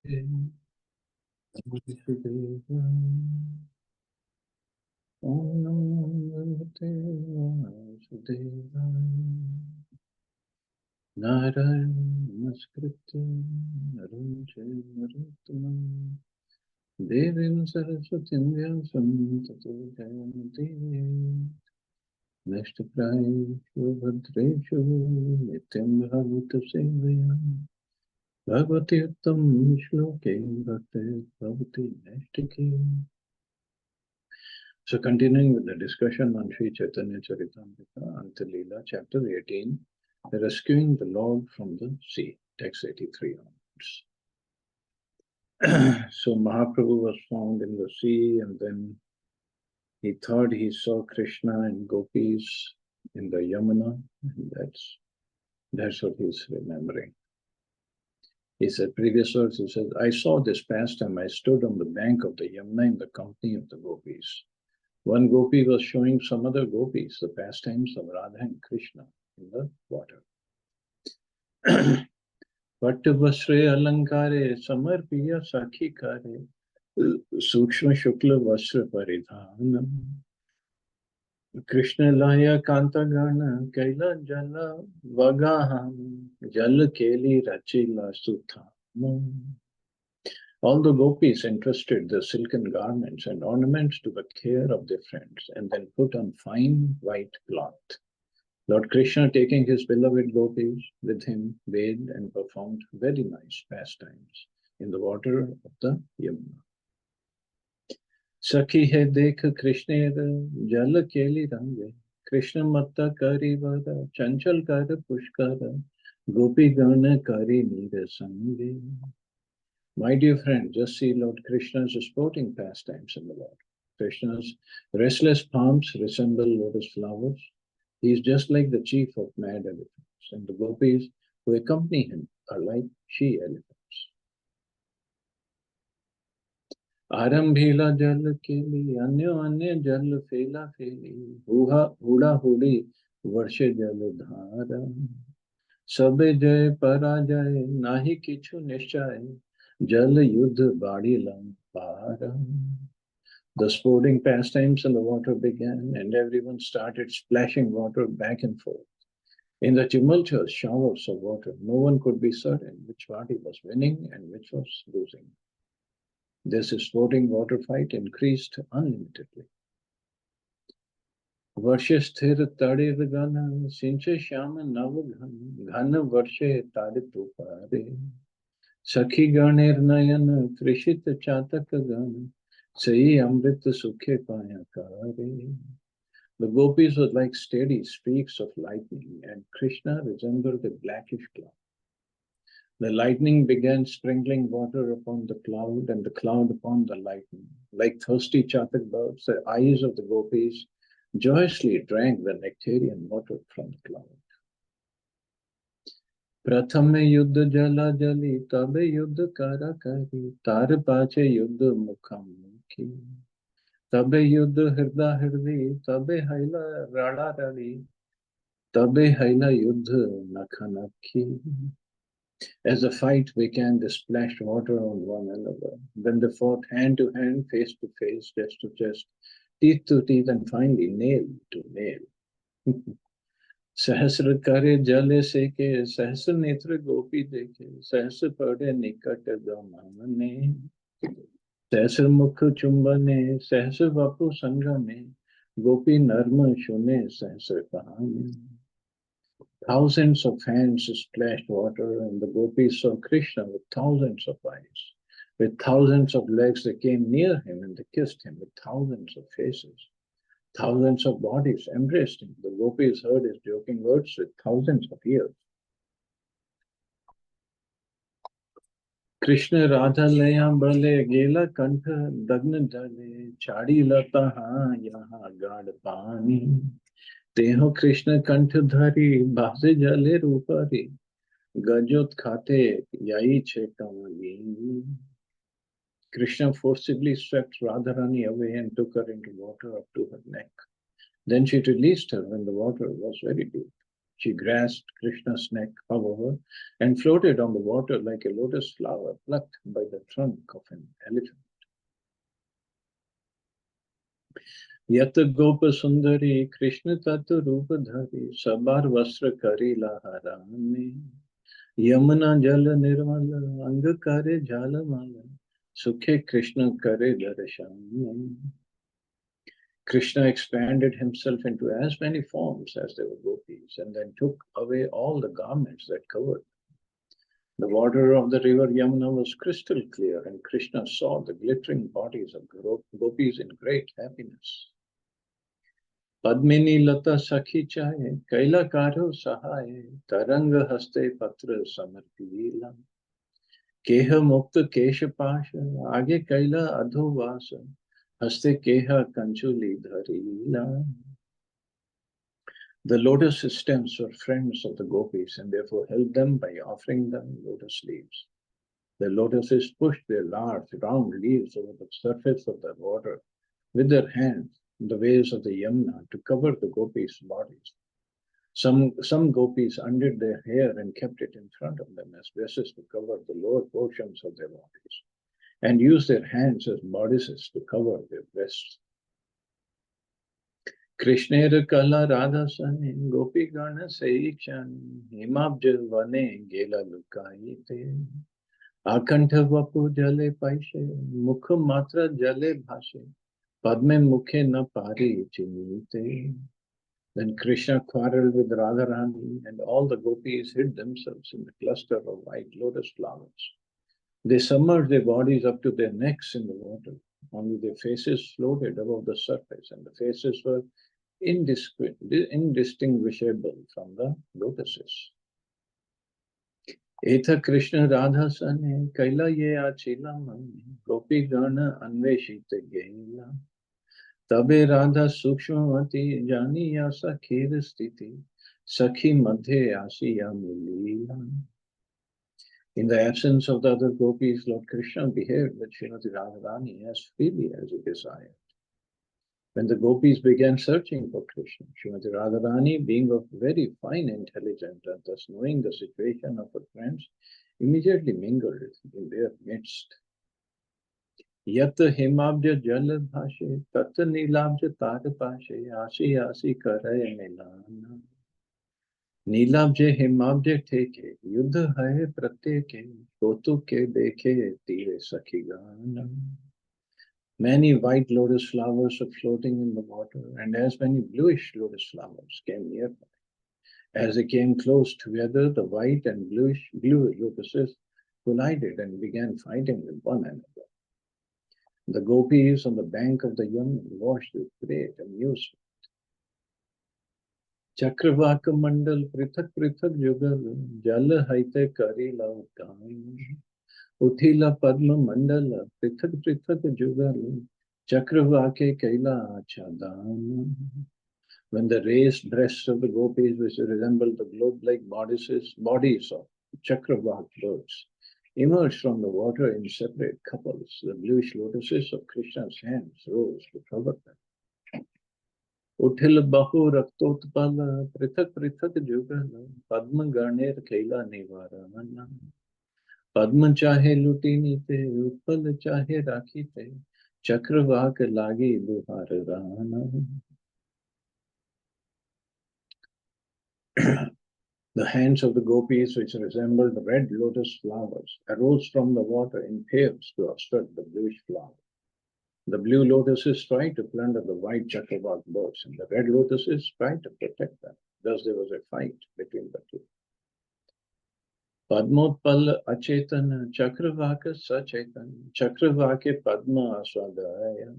Om Namo Bhagavate Vasudevaya. Narayana Namaskritya Naram Chaiva Narottamam Devim Saraswatim Vyasam Tato Jayamati Nashtaprayeshu Bhadreshu Nityam Bhagavata Sevaya Bhagavati Uttam Shloke Bhakti Bhavati Nashtaki. So continuing with the discussion on Sri Chaitanya Charitamrita, Antya Lila, chapter 18, rescuing the Lord from the sea, text 83 onwards. So Mahaprabhu was found in the sea, and then he thought he saw Krishna and gopis in the Yamuna, and that's what he's remembering. He said, previous verse, he says, I saw this pastime, I stood on the bank of the Yamuna in the company of the gopis. One gopi was showing some other gopis the pastimes of Radha and Krishna in the water. Vattvasre alankare samarpiya sakhikare sukshma shukla vasra paridhanam Krishna laya kanta gana kaila jala vagaham jala keli rachila suthamam. All the gopis entrusted the silken garments and ornaments to the care of their friends and then put on fine white cloth. Lord Krishna, taking his beloved gopis with him, bathed and performed very nice pastimes in the water of the Yamuna. Sakhi hai dekh Krishna jala keli range, Krishna matta kari vada, chanchal kara pushkara, gopi gana kari nira sange. My dear friend, just see Lord Krishna's sporting pastimes in the water. Krishna's restless palms resemble lotus flowers. He is just like the chief of mad elephants, and the gopis who accompany him are like she elephants. Arambhila jal keli, anya jal fela feli, huda hudi varshe jal dhara. Sabe jay parajay, nahi kichu nischay, jal yudh badi lampara. The sporting pastimes in the water began, and everyone started splashing water back and forth. In the tumultuous showers of water, no one could be certain which party was winning and which was losing. This sporting water fight increased unlimitedly. Varshe sthir tadir gana, sinche shyama nav ghana varshe tarit upare. Sakhi ganer nayan trishit chatak gana, sayi amrit sukhe paya kare. The gopis were like steady streaks of lightning, and Krishna resembled a blackish cloud. The lightning began sprinkling water upon the cloud, and the cloud upon the lightning. Like thirsty chatak birds, the eyes of the gopis joyously drank the nectarian water from the cloud. Prathame yuddha jala jali, tabe yuddha kara kari, tar pache yuddha mukham mukhi. Tabe yuddha hirda hirdi, tabe haila rada radi, tabe haila yuddha nakhanakhi. As the fight began, they splashed water on one another. Then they fought hand to hand, face to face, chest to chest, teeth to teeth, and finally nail to nail. Sahasra kare jale seke, sahasra netra gopi deke, sahasra pade nikat damane, sahasra mukha chumbane, sahasra vapu sangame, gopi narma shune, sahasra kahane. Thousands of hands splashed water, and the gopis saw Krishna with thousands of eyes. With thousands of legs, they came near him and they kissed him. With thousands of faces, thousands of bodies embraced him. The gopis heard his joking words with thousands of ears. Krishna Radha Laya Bale Gela Kantha Dagna Jale Chadi Lata Ha Yaha Gad Pani Teho Krishna Kanthadhari Bhase Jale Rupari Gajot Khate Yai Chetamali. Krishna forcibly swept Radharani away and took her into water up to her neck. Then she released her when the water was very deep. She grasped Krishna's neck, however, and floated on the water like a lotus flower plucked by the trunk of an elephant. Yat gopa sundari Krishna tat rupa dhari sabar vastra karila harani Yamuna jala nirmala anga kare jala mala sukhe Krishna kare darshan. Krishna expanded himself into as many forms as there were gopis and then took away all the garments that covered. The water of the river Yamuna was crystal clear, and Krishna saw the glittering bodies of gopis in great happiness. Padmini lata sakhi chaye, kaila karo sahaye, taranga haste patra samarpila. Keha mukta kesha pasha, age kaila adho vasa, haste keha kanchuli dharila. The lotus stems were friends of the gopis and therefore helped them by offering them lotus leaves. The lotuses pushed their large, round leaves over the surface of the water with their hands in the waves of the Yamuna to cover the gopis' bodies. Some gopis undid their hair and kept it in front of them as dresses to cover the lower portions of their bodies, and used their hands as bodices to cover their breasts. Krishnera kala radha sane gopi gana seichan himabja vane gela lukayite akantha vapu jale paishe mukha matra jale bhashe padme mukhe na pari chinite. Then Krishna quarreled with Radharani and all the gopis hid themselves in the cluster of white lotus flowers. They submerged their bodies up to their necks in the water. Only their faces floated above the surface, and the faces were indistinguishable from the lotuses. Etha Krishna Radha Sane Kaila ye achila mani Gopi Gana Anveshita Geila Tabe Radha Sukshmavati Jani Yasa Khir Stiti Sakhi Madhe Asiya Mulila. In the absence of the other gopis, Lord Krishna behaved with Srimati Radharani as freely as he desired. When the gopis began searching for Krishna, Srimati Radharani, being of very fine intelligence and thus knowing the situation of her friends, immediately mingled in their midst. Yata himabja jala bhashe, tata nilabja tara pashe, asi asi karaya milana. Nilabje himabje teke, yuddha hai pratyeke, kotu ke dekhe tire sakhigana. Many white lotus flowers were floating in the water, and as many bluish lotus flowers came nearby. As they came close together, the white and blue lotuses collided and began fighting with one another. The gopis on the bank of the Yamuna watched with great amusement. Chakravaka mandal prithak prithak jugal jal haite karila uttam. Uthila Padma Mandala, Prithak Prithak Jugal, Chakravake Kaila Achadana. When the raised breasts of the gopis, which resembled the globe-like bodies of Chakravak birds, emerged from the water in separate couples, the bluish lotuses of Krishna's hands rose to cover them. Uthil Bahu Raktotpala, Prithak Prithak Jugal, Padma Garner Kaila Nivarana. Padma chahe lutini te, utpal chahe rakhi te, chakravak lagi duhar rana. The hands of the gopis, which resembled red lotus flowers, arose from the water in pairs to obstruct the bluish flower. The blue lotuses tried to plunder the white chakravak birds, and the red lotuses tried to protect them. Thus there was a fight between the two. Padmotpal Achetan Chakravaka Sachetan Chakravake Padma Aswadaya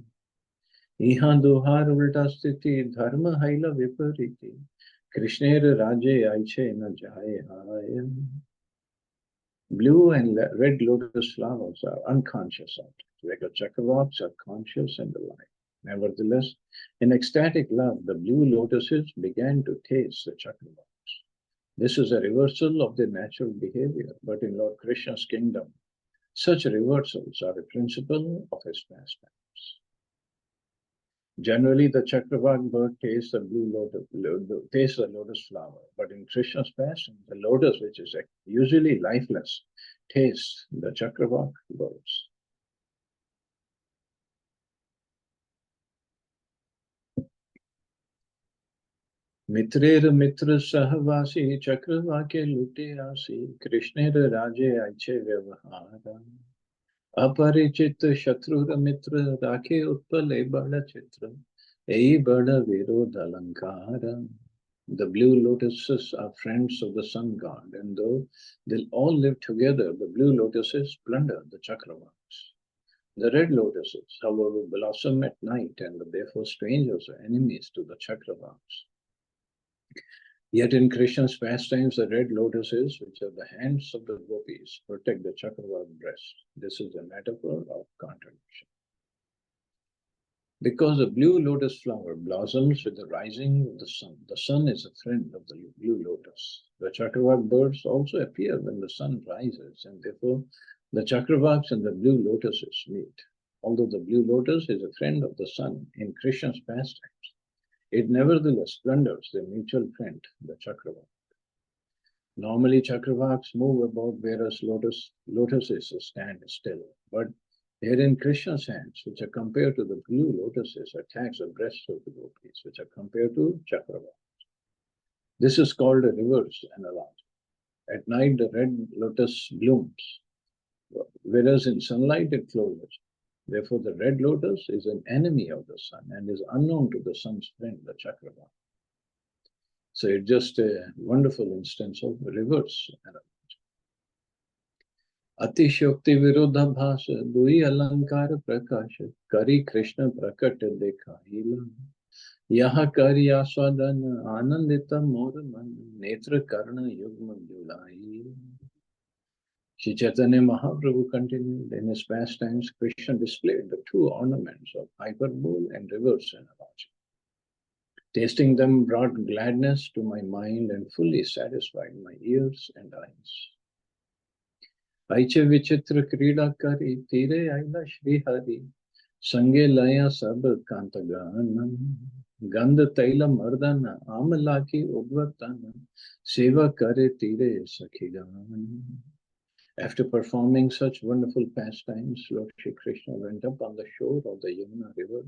Ihan Duhar Ulta Sthiti Dharma Haila Vipariti Krishnera Raje Aiche Na Jaya. Blue and red lotus flowers are unconscious objects. Regular chakravaks are conscious and alive. Nevertheless, in ecstatic love, the blue lotuses began to taste the chakravaks. This is a reversal of their natural behavior, but in Lord Krishna's kingdom, such reversals are a principle of his pastimes. Generally, the Chakravak bird tastes the blue lotus, tastes the lotus flower. But in Krishna's passion, the lotus, which is usually lifeless, tastes the Chakravak birds. मित्रेर मित्र सहवासी चक्रवाके लुटे आसी कृष्णेर राजे आइछे व्यवहार अपरिचित शत्रुर मित्र राखे उत्पले बड़ चित्र ei bada virod alankara. The blue lotuses are friends of the sun god, and though they'll all live together, the blue lotuses plunder the Chakravaks. The red lotuses, however, blossom at night and are therefore strangers or enemies to the Chakravaks. Yet in Krishna's pastimes, the red lotuses, which are the hands of the gopis, protect the Chakravak breast. This is a metaphor of contradiction. Because the blue lotus flower blossoms with the rising of the sun is a friend of the blue lotus. The Chakravak birds also appear when the sun rises, and therefore the Chakravaks and the blue lotuses meet. Although the blue lotus is a friend of the sun in Krishna's pastimes, it nevertheless plunders their mutual friend, the Chakravak. Normally, Chakravaks move about whereas lotuses stand still, but here in Krishna's hands, which are compared to the blue lotuses, attacks the breasts of the gopis, which are compared to Chakravaks. This is called a reverse analogy. At night, the red lotus blooms, whereas in sunlight it closes. Therefore, the red lotus is an enemy of the sun and is unknown to the sun's friend, the Chakravak. So it's just a wonderful instance of reverse analogy. अतिशयोक्ति विरोधाभास दुई अलंकार प्रकाश करी कृष्ण प्रकट देखाइला यह करी आस्वादन आनंदित मोर मन नेत्र कर्ण युग्म जुलाई. Sri Chaitanya Mahaprabhu continued, in his pastimes, Krishna displayed the two ornaments of hyperbole and reverse analogy. Tasting them brought gladness to my mind and fully satisfied my ears and eyes. ऐचे विचित्र क्रीड़ा करी तीरे आइला श्री हरि संगे लया सब कांतगान गंध तैल मर्दन आमला की उद्वतन सेवा करे तीरे सखीगान. After performing such wonderful pastimes, Lord Shri Krishna went up on the shore of the Yamuna river,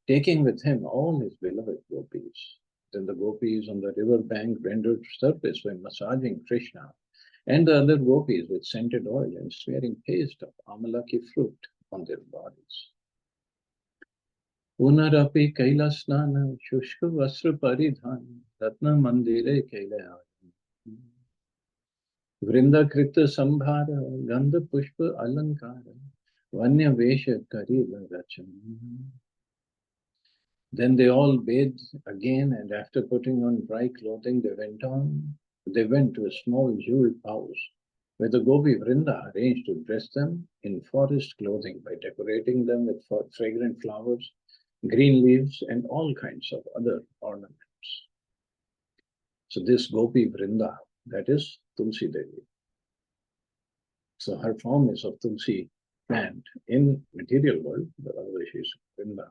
taking with him all his beloved gopis. Then the gopis on the river bank rendered service by massaging Krishna and the other gopis with scented oil and smearing paste of amalaki fruit on their bodies. Punarapi kaila snana shushka vasra paridhan ratna mandire kaila vrinda krita sambhara gandha pushpa alankara vanya vesha karila rachana. Then they all bathed again, and after putting on dry clothing, they went to a small jeweled house where the Gopi Vrinda arranged to dress them in forest clothing by decorating them with fragrant flowers, green leaves, and all kinds of other ornaments. So this Gopi Vrinda, that is Tulsi Devi. So her form is of Tulsi plant in material world, but otherwise she is Vrinda.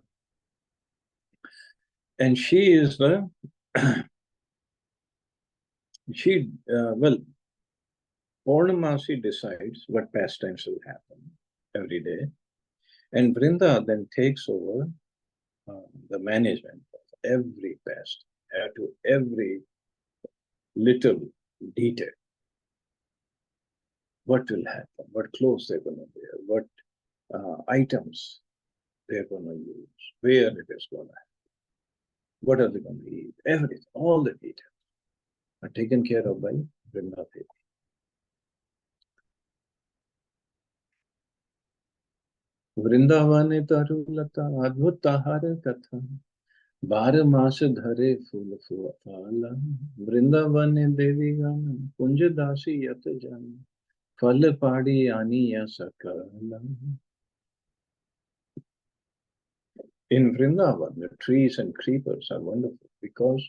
And she is the Purnamasi decides what pastimes will happen every day, and Vrinda then takes over the management of every past to every little detail. What will happen? What clothes they're going to wear? What items they're going to use? Where it is going to happen? What are they going to eat? Everything, all the details are taken care of by Vrinda Devi. वृंदावने तरुलता अद्भुत आहार कथा 12 मास धरे फूल फल वृंदावने देवी गान कुंज दासी यत जन फल पाड़ी आनी या सकल. In Vrindavan, the trees and creepers are wonderful because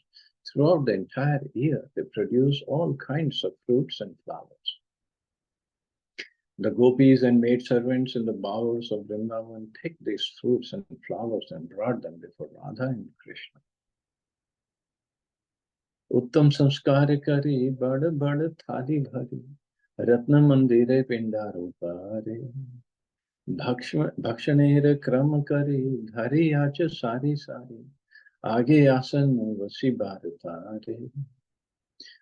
throughout the entire year they produce all kinds of fruits and flowers. The gopis and maidservants in the bowers of Vrindavan picked these fruits and flowers and brought them before Radha and Krishna. उत्तम संस्कार करी बड़ बड़ थाली भरी रत्न मंदिरे पिंडारोपारे भक्षणेर क्रम करी धरी आच सारी सारी आगे आसन वसी भारतारे.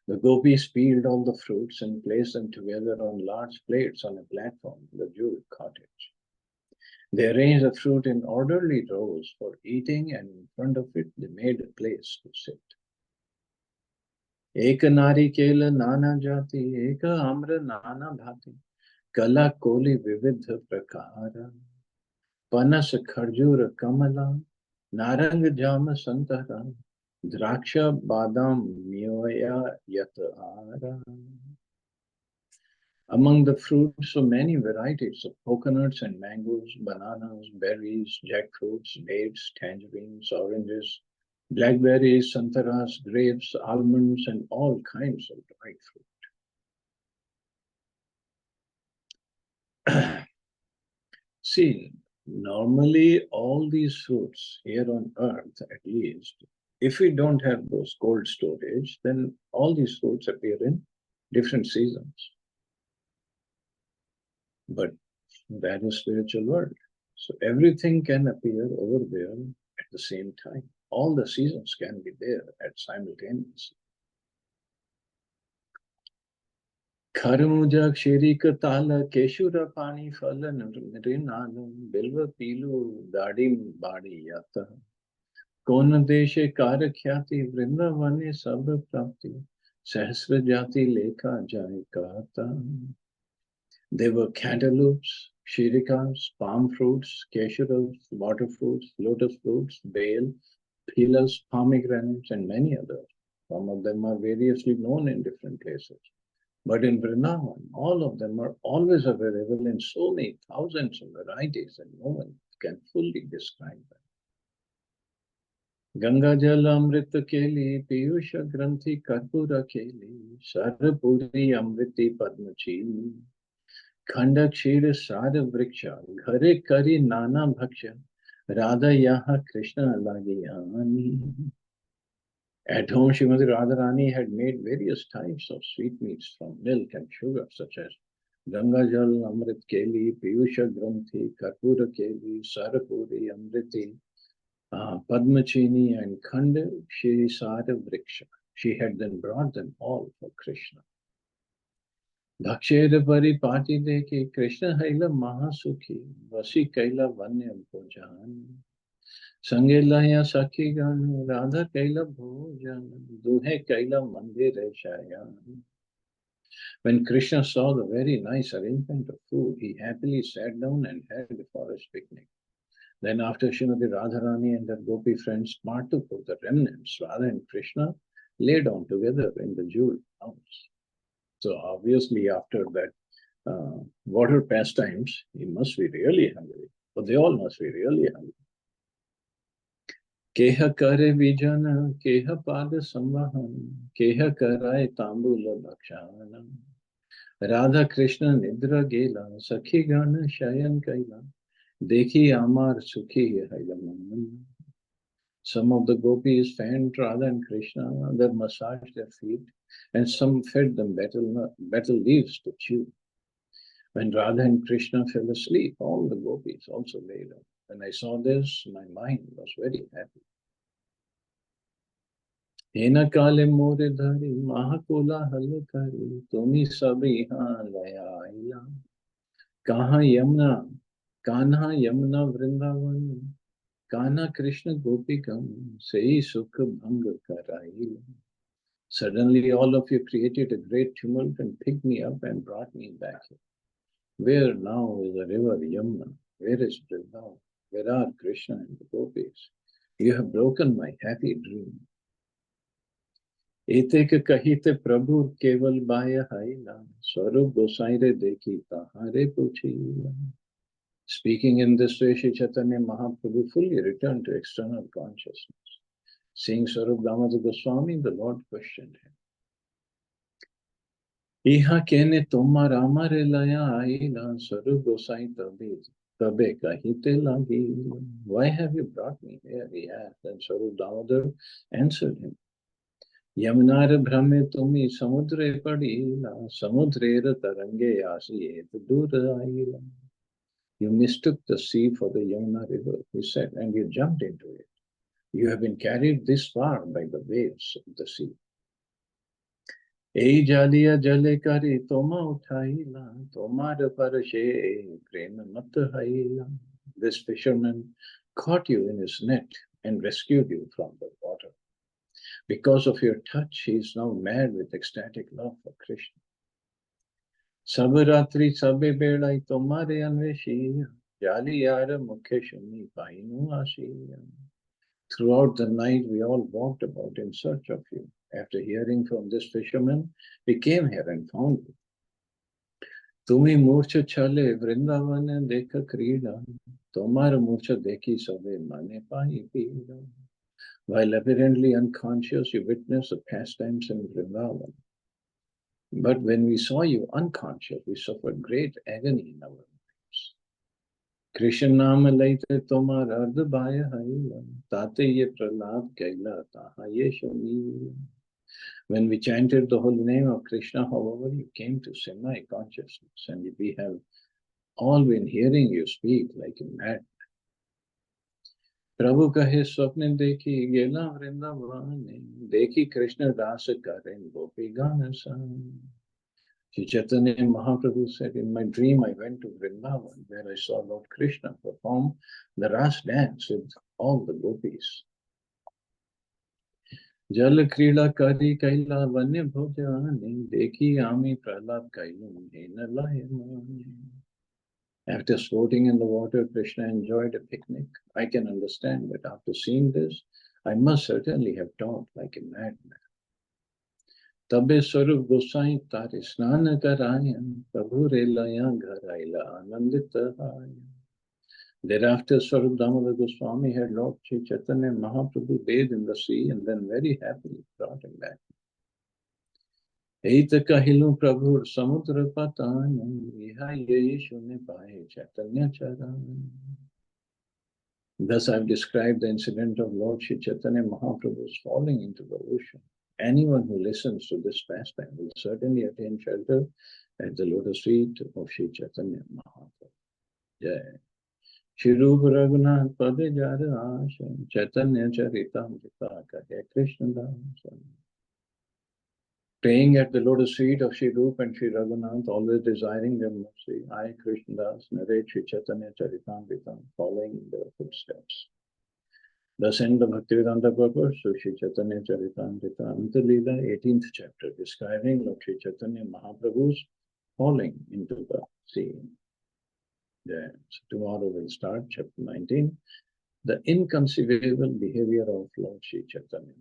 The gopis peeled all the fruits and placed them together on large plates on a platform in the jeweled cottage. They arranged the fruit in orderly rows for eating, and in front of it they made a place to sit. एक नारिकेल नाना जाति एक आम्र नाना भांति कला कोली विविध प्रकार पनस खरजूर कमला नारंग जाम संतरा द्राक्ष बादाम मेवया यत आरा. Among the fruits, so many varieties of coconuts and mangoes, bananas, berries, jackfruits, dates, tangerines, oranges, blackberries, santaras, grapes, almonds, and all kinds of dried fruit. See, normally all these fruits here on earth, at least, if we don't have those cold storage, then all these fruits appear in different seasons. But that is spiritual world. So everything can appear over there at the same time. All the seasons can be there at simultaneously. Kharmuja Kshirika Tala Keshura Pani Falan Rinalum Bilva Pilu Dadim Badi Yata Kona Deshe Karakhyati Vrindavane Sabha Prapti Sahasra Jati Lekha Jayakata. There were cantaloupes, shirikas, palm fruits, keshuras, water fruits, lotus fruits, bale, pilas, pomegranates, and many others. Some of them are variously known in different places. But in Vrindavan, all of them are always available in so many thousands of varieties that no one can fully describe them. Ganga Jal Amrit Keli, Piyusha Granthi Karpura Keli, Sarapuri Amriti Padmachi. खंड क्षीर सार वृक्ष घरे करी नाना भक्ष राधा यहाँ Krishna lagi. At home, Srimati Radharani had made various types of sweetmeats from milk and sugar, such as Ganga Jal, Amrit Keli, Piyusha Granthi, Karpura Keli, Sarapuri, Amriti, Padmachini, and Khand Shri Sara Vriksha. She had then brought them all for Krishna. Dhaksher paripati deke Krishna haila mahasukhi vasi kaila vanya bhojan Sangela sakhi gan Radha kaila bhojan Duhe kaila mandire shayan. When Krishna saw the very nice arrangement of food, he happily sat down and had a forest picnic. Then after Srimati Radharani and her gopi friends partook of the remnants, Radha and Krishna lay down together in the jeweled house. So obviously after that water pastimes, he must be really hungry. But they all must be really hungry. Keha kare vijana, keha pada samvahan, keha karai tambula bhakshana. Radha Krishna nidra gela, sakhi gana shayan kaila, dekhi amar sukhi hailaman. Some of the gopis fanned Radha and Krishna, others massaged their feet, and some fed them betel leaves to chew. When Radha and Krishna fell asleep, all the gopis also lay down. When I saw this, my mind was very happy. Hena kale more dhari, mahakola halakari, tumi sabi laya aila. Kaha yamna, kanha yamna vrindavan. Kana Krishna Gopikam, Sei Sukha Bhanga Karai. Suddenly all of you created a great tumult and picked me up and brought me back here. Where now is the river Yamuna? Where is Vrindavan? Where are Krishna and the Gopis? You have broken my happy dream. Etek kahite Prabhu keval baya haila, Swarup gosaire dekhi tahare puchila. Speaking in this way, Sri Chaitanya Mahaprabhu fully returned to external consciousness. Seeing Swarup Damodar Goswami, the Lord questioned him. Iha kene tomar amare laya aila Saru gosai tabe kahite lagi. Why have you brought me here? He asked, and Saru Damodar answered him. Yamunar Brahme Tumi Samudre Padila, Samudrera Tarange Asi Dura Aila. You mistook the sea for the Yamuna river, he said, and you jumped into it. You have been carried this far by the waves of the sea. Ei jalia jale kari toma uthaila, tomar parashe prema mat haila. This fisherman caught you in his net and rescued you from the water. Because of your touch, he is now mad with ecstatic love for Krishna. Sabaratri sabe belai tomare anveshiya, jali yara mukhe shuni painu ashiya. Throughout the night, we all walked about in search of you. After hearing from this fisherman, we came here and found you. Tumi murcha chale vrindavan dekha krida, tomar murcha dekhi sabe mane pai pida. While apparently unconscious, you witnessed the pastimes in Vrindavan. But when we saw you unconscious, we suffered great agony in our lives. Krishna nama laite tomar ardh bhaya haila, tate ye pralad kaila taha ye shani. When we chanted the holy name of Krishna, however, you came to semi-consciousness, and we have all been hearing you speak like a mad. प्रभु कहे स्वप्न देखी गेला वृंदावन देखी कृष्ण दास करें गोपी गान सन. Chaitanya Mahaprabhu said, in my dream I went to Vrindavan where I saw Lord Krishna perform the Ras dance with all the gopis. Jal krila kari kaila vanya bhojani dekhi ami prahlad kailu hena layamani. After sporting in the water, Krishna enjoyed a picnic. I can understand that after seeing this, I must certainly have talked like a madman. Tabe Swarup Gosai Tari Snana Karayan, Prabhu Relaya Garaila Anandita. Thereafter, Swarup Damodar Goswami had Lord Sri Chaitanya Mahaprabhu bathed in the sea and then very happily brought him back. Eita kahilu Prabhu Samudra Patana, Iha Yeshu ne pahe Chaitanya Charan. Thus, I've described the incident of Lord Sri Chaitanya Mahaprabhu's falling into the ocean. Anyone who listens to this pastime will certainly attain shelter at the lotus feet of Sri Chaitanya Mahaprabhu. Jai. Shri Rupa Raghunath Pade Jara Asham Chaitanya Charitamrita Kahe Krishna Dasam. Praying at the lotus feet of Shri Rupa and Shri Raghunath, always desiring their mercy, I, Krishna Das, narrate Shri Chaitanya Charitamrita, following in their footsteps. Thus end the Bhaktivedanta purpose, so Shri Chaitanya Charitamrita, Antya Lila, 18th chapter, describing Lord Shri Chaitanya Mahaprabhu's falling into the sea. Yeah. So tomorrow we'll start chapter 19, the inconceivable behavior of Lord Shri Chaitanya.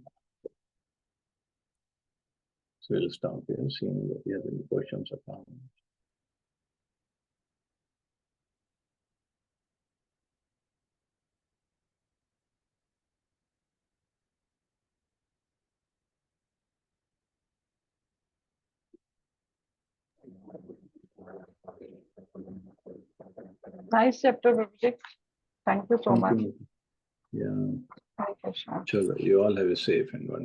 So we'll stop here, seeing if you have any questions or comments. Nice chapter, Vivek. Thank you so much. Yeah. Thank you, Krishna. Chalo, you all have a safe and wonderful